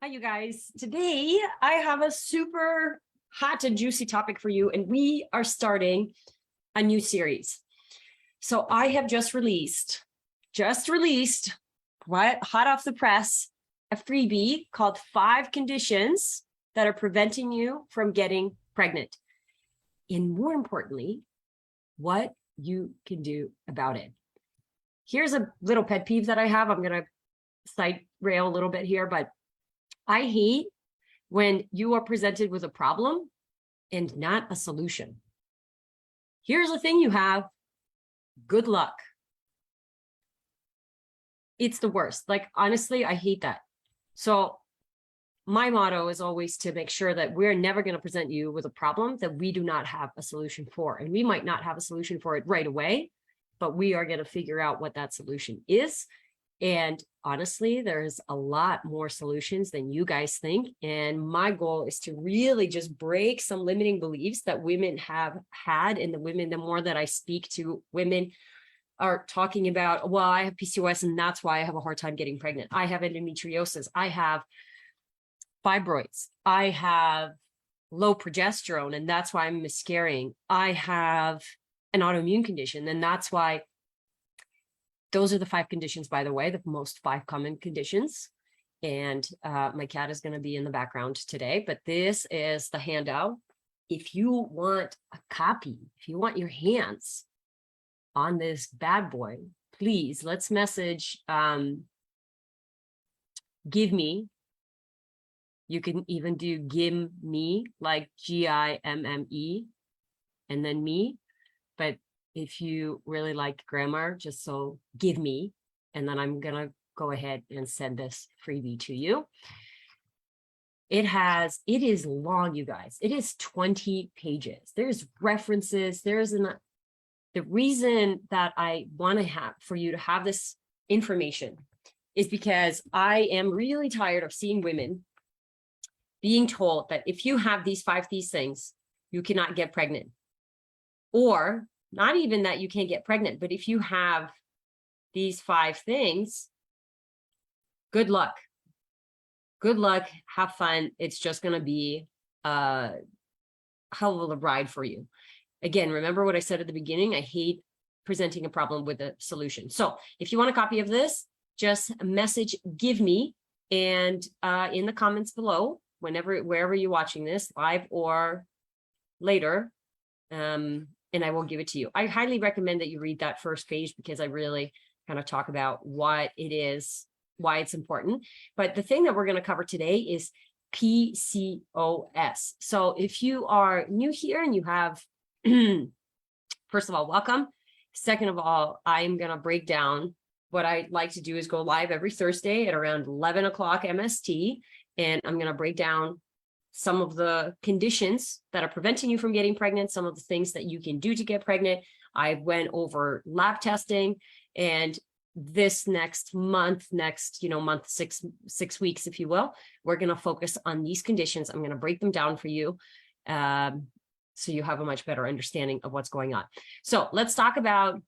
Hi, you guys. Today, I have a super hot and juicy topic for you, and we are starting a new series. So I have just released, what, hot off the press, a freebie called 5 Conditions that are preventing you from getting pregnant. And more importantly, what you can do about it. Here's a little pet peeve that I have. I'm going to side rail a little bit here, but I hate when you are presented with a problem and not a solution. Here's the thing you have. Good luck. It's the worst. Like, honestly, I hate that. So my motto is always to make sure that we're never going to present you with a problem that we do not have a solution for. And we might not have a solution for it right away, but we are going to figure out what that solution is. And honestly, there's a lot more solutions than you guys think. And my goal is to really just break some limiting beliefs that women have had. And the more that I speak to women are talking about, well, I have PCOS and that's why I have a hard time getting pregnant. I have endometriosis. I have fibroids. I have low progesterone and that's why I'm miscarrying. I have an autoimmune condition and that's why. Those are the 5 conditions, by the way, the most 5 common conditions. And my cat is going to be in the background today, but this is the handout. If you want a copy, if you want your hands on this bad boy, please, let's message give me. You can even do give me, like GIMME, and then me. But if you really like grammar, just so give me, and then I'm going to go ahead and send this freebie to you. It is long, you guys. It is 20 pages. There's references. The reason that I want to have for you to have this information is because I am really tired of seeing women being told that if you have these things, you cannot get pregnant. Or not even that you can't get pregnant, but if you have these 5 things, good luck. Good luck. Have fun. It's just going to be a hell of a ride for you. Again, remember what I said at the beginning. I hate presenting a problem with a solution. So if you want a copy of this, just message give me and in the comments below, wherever you're watching this, live or later, and I will give it to you. I highly recommend that you read that first page because I really kind of talk about what it is, why it's important. But the thing that we're going to cover today is PCOS. So if you are new here and you have, first of all, welcome. Second of all, I'm going to break down. What I like to do is go live every Thursday at around 11 o'clock MST, and I'm going to break down some of the conditions that are preventing you from getting pregnant, some of the things that you can do to get pregnant. I went over lab testing, and this next month, month, 6 weeks, if you will, we're going to focus on these conditions. I'm going to break them down for you so you have a much better understanding of what's going on. So let's talk about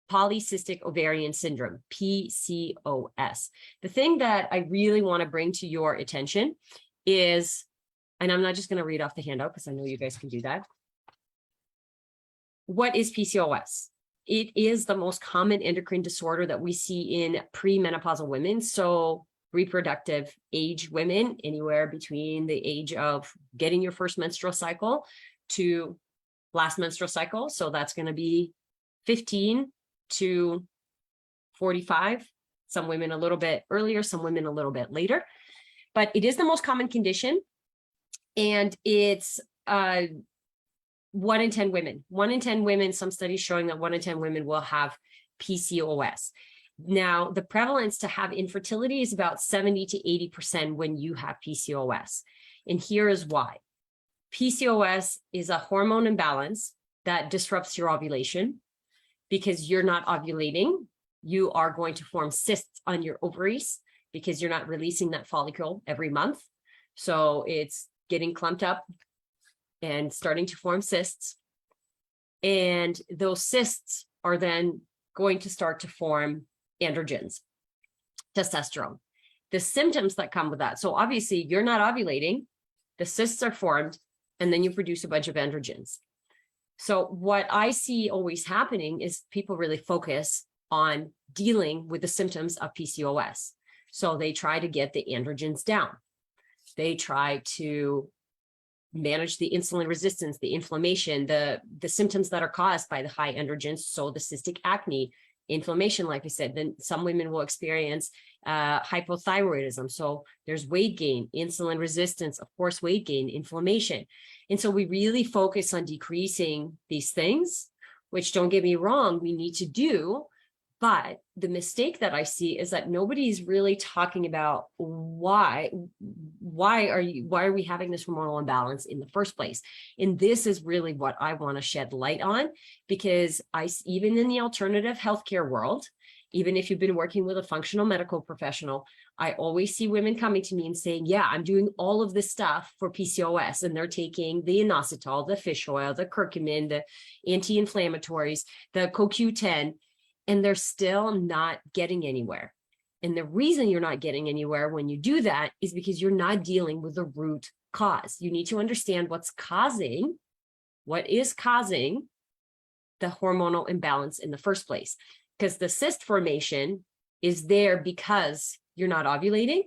polycystic ovarian syndrome, PCOS. The thing that I really want to bring to your attention is, and I'm not just going to read off the handout because I know you guys can do that. What is PCOS? It is the most common endocrine disorder that we see in premenopausal women. So reproductive age women, anywhere between the age of getting your first menstrual cycle to last menstrual cycle. So that's going to be 15 to 45. Some women a little bit earlier, some women a little bit later. But it is the most common condition. And it's 1 in 10 women. 1 in 10 women, some studies showing that 1 in 10 women will have PCOS. Now, the prevalence to have infertility is about 70 to 80% when you have PCOS. And here is why. PCOS is a hormone imbalance that disrupts your ovulation. Because you're not ovulating, you are going to form cysts on your ovaries because you're not releasing that follicle every month. So it's getting clumped up and starting to form cysts. And those cysts are then going to start to form androgens, testosterone. the symptoms that come with that. So obviously you're not ovulating, the cysts are formed, and then you produce a bunch of androgens. So what I see always happening is people really focus on dealing with the symptoms of PCOS. So they try to get the androgens down. They try to manage the insulin resistance, the inflammation, the symptoms that are caused by the high androgens. So the cystic acne, inflammation, like I said, then some women will experience hypothyroidism. So there's weight gain, insulin resistance, of course, weight gain, inflammation. And so we really focus on decreasing these things, which, don't get me wrong, we need to do. But the mistake that I see is that nobody's really talking about why are we having this hormonal imbalance in the first place? And this is really what I want to shed light on, because even in the alternative healthcare world, even if you've been working with a functional medical professional, I always see women coming to me and saying, yeah, I'm doing all of this stuff for PCOS, and they're taking the inositol, the fish oil, the curcumin, the anti-inflammatories, the CoQ10, and they're still not getting anywhere. And the reason you're not getting anywhere when you do that is because you're not dealing with the root cause. You need to understand what is causing the hormonal imbalance in the first place. Because the cyst formation is there because you're not ovulating,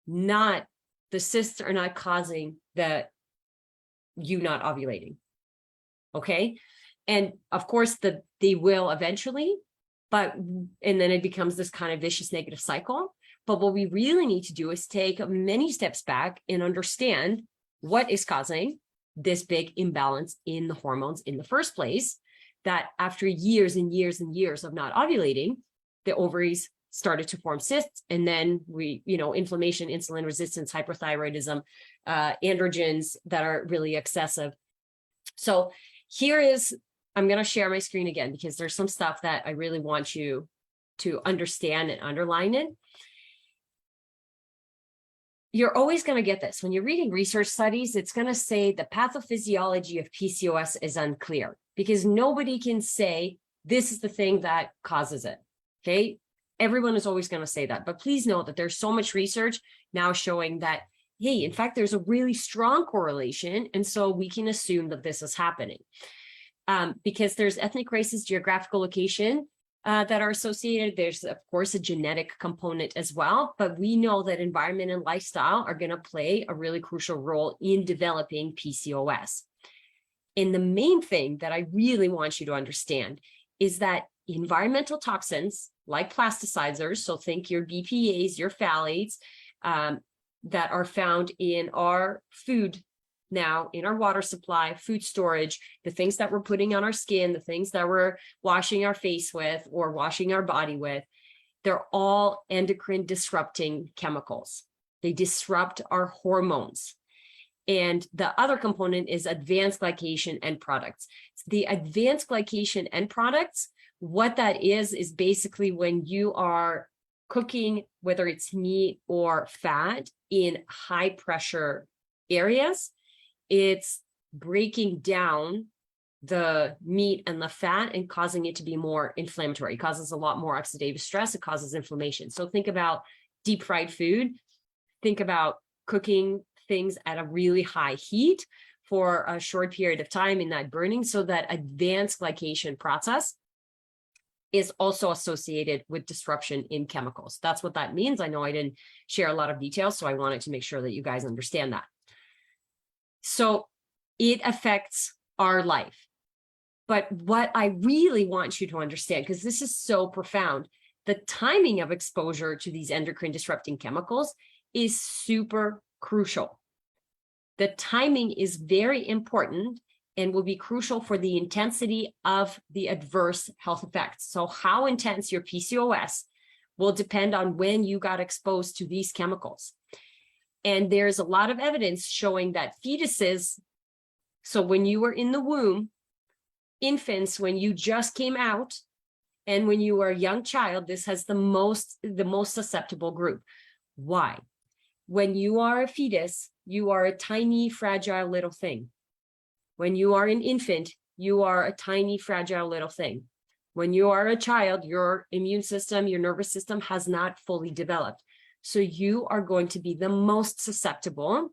not the cysts are not causing you not ovulating. Okay. And of course, they will eventually, and then it becomes this kind of vicious negative cycle. But what we really need to do is take many steps back and understand what is causing this big imbalance in the hormones in the first place, that after years and years and years of not ovulating, the ovaries started to form cysts. And then inflammation, insulin resistance, hyperthyroidism, androgens that are really excessive. So I'm going to share my screen again, because there's some stuff that I really want you to understand and underline it. You're always going to get this. When you're reading research studies, it's going to say the pathophysiology of PCOS is unclear, because nobody can say this is the thing that causes it. Okay. Everyone is always going to say that, but please know that there's so much research now showing that, hey, in fact, there's a really strong correlation. And so we can assume that this is happening. Because there's ethnic, races, geographical location that are associated. There's, of course, a genetic component as well, but we know that environment and lifestyle are going to play a really crucial role in developing PCOS. And the main thing that I really want you to understand is that environmental toxins like plasticizers, so think your BPAs, your phthalates, that are found in our food now, in our water supply, food storage, the things that we're putting on our skin, the things that we're washing our face with or washing our body with, they're all endocrine disrupting chemicals. They disrupt our hormones. And the other component is advanced glycation end products. The advanced glycation end products, what that is basically when you are cooking, whether it's meat or fat, in high pressure areas, it's breaking down the meat and the fat and causing it to be more inflammatory. It causes a lot more oxidative stress. It causes inflammation. So think about deep fried food. Think about cooking things at a really high heat for a short period of time in that burning. So that advanced glycation process is also associated with disruption in chemicals. That's what that means. I know I didn't share a lot of details, so I wanted to make sure that you guys understand that. So it affects our life. But what I really want you to understand, because this is so profound, the timing of exposure to these endocrine disrupting chemicals is super crucial. The timing is very important and will be crucial for the intensity of the adverse health effects. So how intense your PCOS will depend on when you got exposed to these chemicals. And there's a lot of evidence showing that fetuses, so when you were in the womb, infants, when you just came out, and when you were a young child, this has the most susceptible group. Why? When you are a fetus, you are a tiny, fragile little thing. When you are an infant, you are a tiny, fragile little thing. When you are a child, your immune system, your nervous system has not fully developed. So you are going to be the most susceptible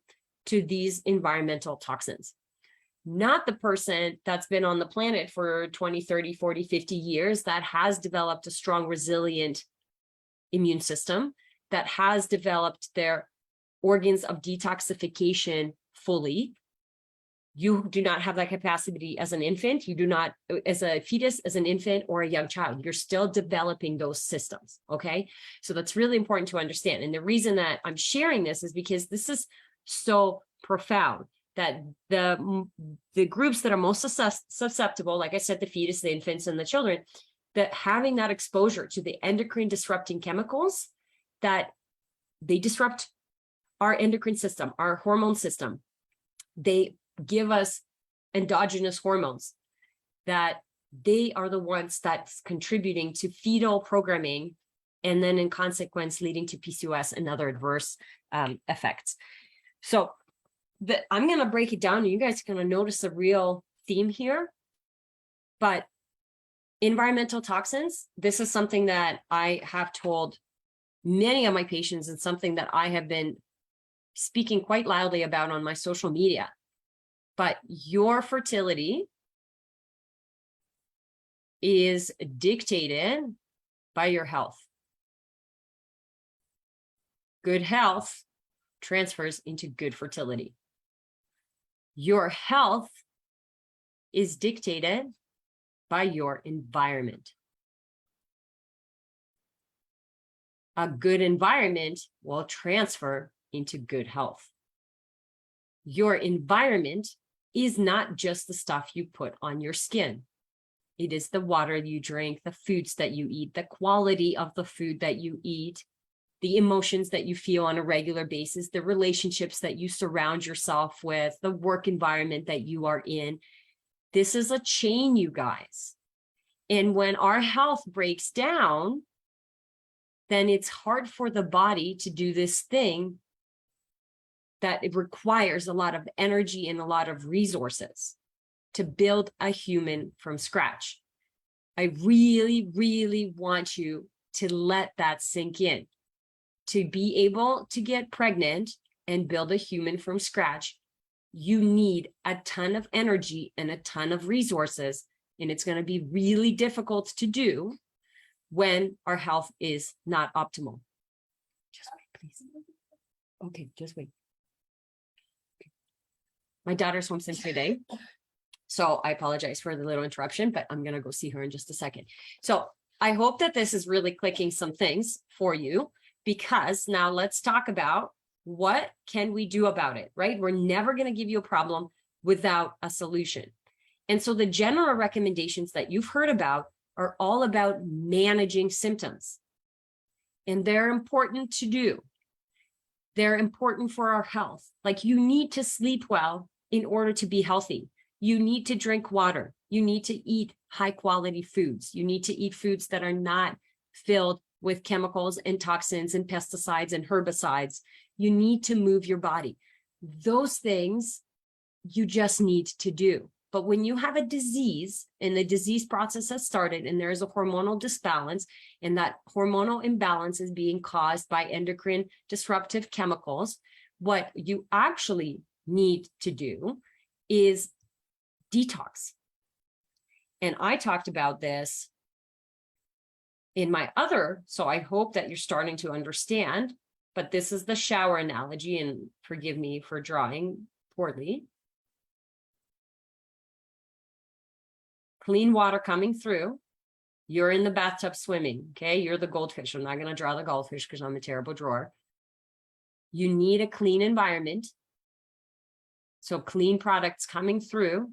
to these environmental toxins. Not the person that's been on the planet for 20, 30, 40, 50 years that has developed a strong, resilient immune system, that has developed their organs of detoxification fully. You do not have that capacity as an infant. You do not, as a fetus, as an infant, or a young child. You're still developing those systems, okay? So that's really important to understand. And the reason that I'm sharing this is because this is so profound, that the groups that are most susceptible, like I said, the fetus, the infants, and the children, that having that exposure to the endocrine disrupting chemicals, that they disrupt our endocrine system, our hormone system. They give us endogenous hormones, that they are the ones that's contributing to fetal programming, and then in consequence leading to PCOS and other adverse effects. So I'm going to break it down, and you guys are going to notice a real theme here. But environmental toxins, this is something that I have told many of my patients, and something that I have been speaking quite loudly about on my social media. But your fertility is dictated by your health. Good health transfers into good fertility. Your health is dictated by your environment. A good environment will transfer into good health. Your environment is not just the stuff you put on your skin. It is the water you drink, the foods that you eat, the quality of the food that you eat, the emotions that you feel on a regular basis, the relationships that you surround yourself with, the work environment that you are in. This is a chain, you guys. And when our health breaks down, then it's hard for the body to do this thing that it requires a lot of energy and a lot of resources to build a human from scratch. I really, really want you to let that sink in. To be able to get pregnant and build a human from scratch, you need a ton of energy and a ton of resources, and it's going to be really difficult to do when our health is not optimal. Just wait, please. Okay, just wait. My daughter's home since today, so I apologize for the little interruption, but I'm going to go see her in just a second. So I hope that this is really clicking some things for you, because now let's talk about what can we do about it, right? We're never going to give you a problem without a solution. And so the general recommendations that you've heard about are all about managing symptoms. And they're important to do. They're important for our health. Like, you need to sleep well in order to be healthy. You need to drink water. You need to eat high quality foods. You need to eat foods that are not filled with chemicals and toxins and pesticides and herbicides. You need to move your body. Those things you just need to do. But when you have a disease and the disease process has started and there is a hormonal disbalance, and that hormonal imbalance is being caused by endocrine disruptive chemicals, what you actually need to do is detox. And I talked about this in my other, so I hope that you're starting to understand, but this is the shower analogy, and forgive me for drawing poorly. Clean water coming through. You're in the bathtub swimming, okay? You're the goldfish. I'm not going to draw the goldfish because I'm a terrible drawer. You need a clean environment. So clean products coming through,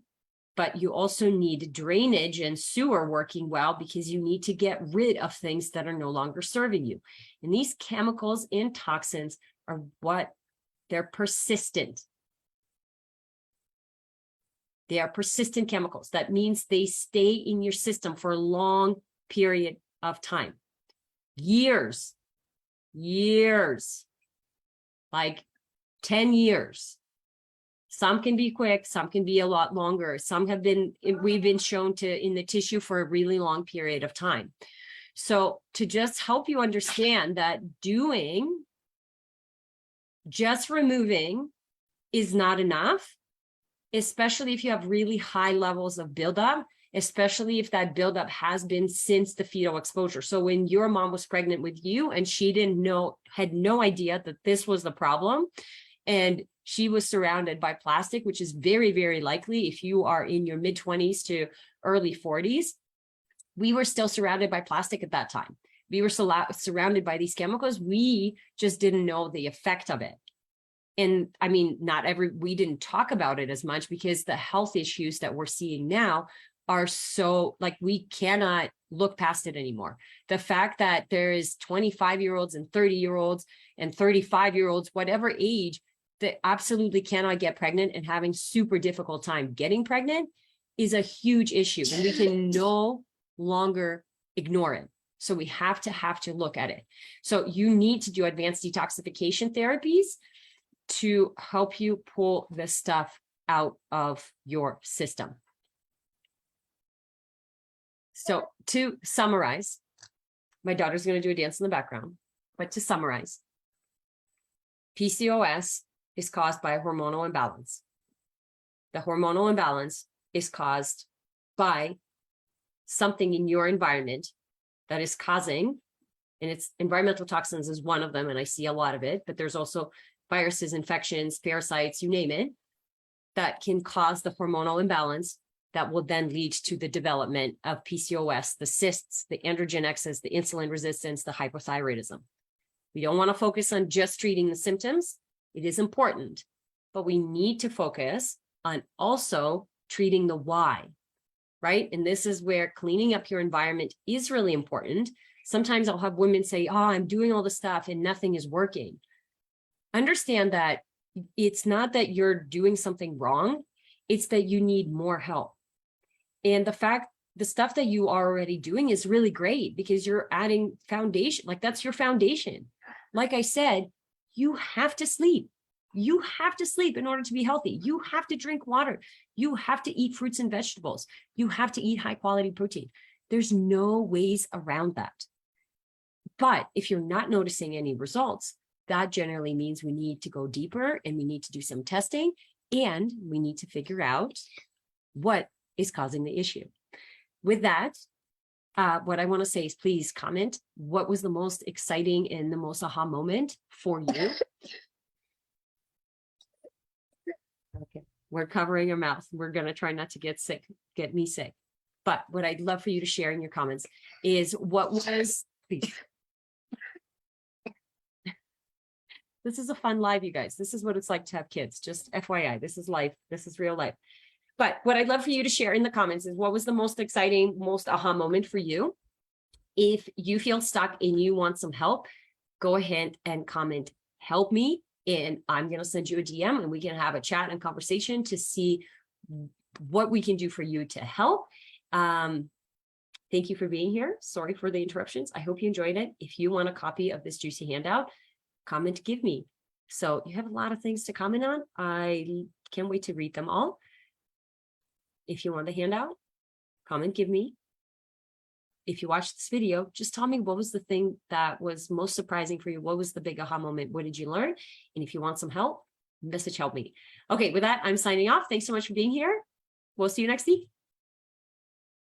but you also need drainage and sewer working well, because you need to get rid of things that are no longer serving you. And these chemicals and toxins are they're persistent. They are persistent chemicals. That means they stay in your system for a long period of time. Years, like 10 years. Some can be quick, some can be a lot longer. Some have been, we've been shown to in the tissue for a really long period of time. So to just help you understand that doing just removing is not enough, especially if you have really high levels of buildup, especially if that buildup has been since the fetal exposure. So when your mom was pregnant with you and she had no idea that this was the problem, and she was surrounded by plastic, which is very, very likely if you are in your mid-20s to early 40s, we were still surrounded by plastic at that time. We were surrounded by these chemicals. We just didn't know the effect of it. And I mean, we didn't talk about it as much because the health issues that we're seeing now are so, like, we cannot look past it anymore. The fact that there is 25-year-olds and 30-year-olds and 35-year-olds, whatever age, that absolutely cannot get pregnant and having super difficult time getting pregnant is a huge issue. And we can no longer ignore it. So we have to look at it. So you need to do advanced detoxification therapies to help you pull this stuff out of your system. So to summarize, my daughter's going to do a dance in the background, but to summarize, PCOS is caused by a hormonal imbalance. The hormonal imbalance is caused by something in your environment that is causing, and it's environmental toxins is one of them, and I see a lot of it, but there's also viruses, infections, parasites, you name it, that can cause the hormonal imbalance that will then lead to the development of PCOS, the cysts, the androgen excess, the insulin resistance, the hypothyroidism. We don't want to focus on just treating the symptoms. It is important, but we need to focus on also treating the why, right? And this is where cleaning up your environment is really important. Sometimes I'll have women say, oh, I'm doing all this stuff and nothing is working. Understand that it's not that you're doing something wrong, it's that you need more help. And the stuff that you are already doing is really great because you're adding foundation, like that's your foundation. Like I said, you have to sleep. You have to sleep in order to be healthy. You have to drink water. You have to eat fruits and vegetables. You have to eat high quality protein. There's no ways around that. But if you're not noticing any results, that generally means we need to go deeper and we need to do some testing and we need to figure out what is causing the issue. With that, what I want to say is please comment what was the most exciting and the most aha moment for you. Okay, we're covering our mouth. We're going to try not to get me sick. But what I'd love for you to share in your comments is what was, please. This is a fun live, you guys. This is what it's like to have kids. Just FYI, this is life. This is real life. But what I'd love for you to share in the comments is what was the most exciting, most aha moment for you? If you feel stuck and you want some help, go ahead and comment, help me. And I'm going to send you a DM and we can have a chat and conversation to see what we can do for you to help. Thank you for being here. Sorry for the interruptions. I hope you enjoyed it. If you want a copy of this juicy handout, comment, give me. So you have a lot of things to comment on. I can't wait to read them all. If you want the handout, comment, give me. If you watched this video, just tell me what was the thing that was most surprising for you. What was the big aha moment? What did you learn? And if you want some help, message help me. Okay, with that, I'm signing off. Thanks so much for being here. We'll see you next week.